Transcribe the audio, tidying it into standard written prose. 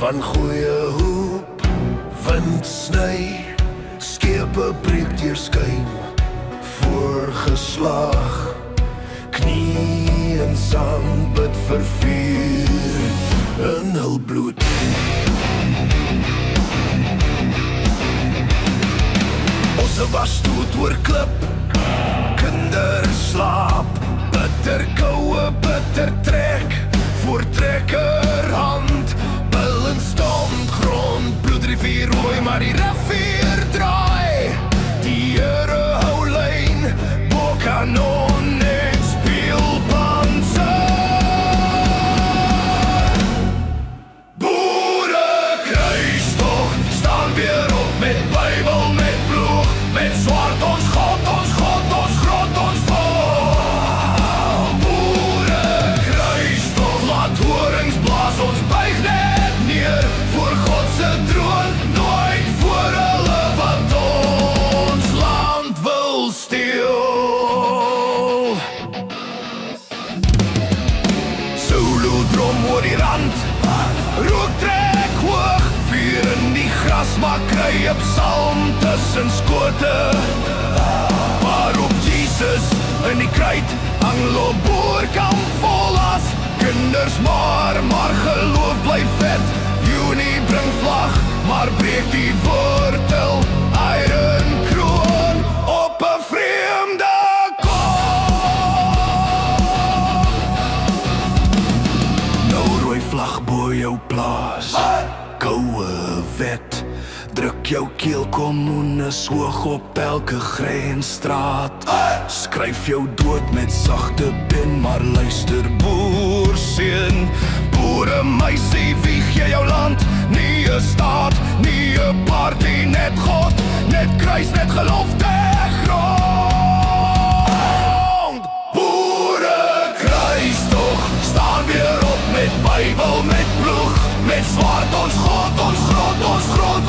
Van goeie hoop, wind sny, skepe breek deur skuim, voorgeslag, knie in sand bid vir vuur in hul bloed. Ons was dood oor klip, kinders slaap, bitter koue, bitter trek, voortrekkerhand, stand grond, bloedrivier rooi, maar die rivier draai. Die Here hou lyn, bokanon en speelpanser. Boere kruistog, staan weer op met Bybel, met ploeg, met swaard, ons God, ons God, ons grond, ons volk. Boere kruistog, laat horings blaas, ons buig net voor Godse troon, nooit voor hulle wat ons land wil steel. Solo drom oor die rand, rook trek hoog, vuur in die gras, maar kry 'n psalm tussen skote. Waarop Jesus in die kruit hang loop boorkamp vol as, kinders maar geloof bly vet. Junie bring vlag, maar breek die wortel, iron kroon op 'n vreemde kop. Nou rooi vlag bo jou plaas, koue wet, druk jou keelkommunes hoog op elke grensstraat. Skryf jou dood met sagte pen, maar luister boerseun, boere meisie, wieg jy jou land, nie 'n staat, nie 'n party, net God, net kruis, net gelofte grond. Boere kruistog, staan weer op met Bybel, met ploeg, met swaard, ons God, ons grond, ons grond.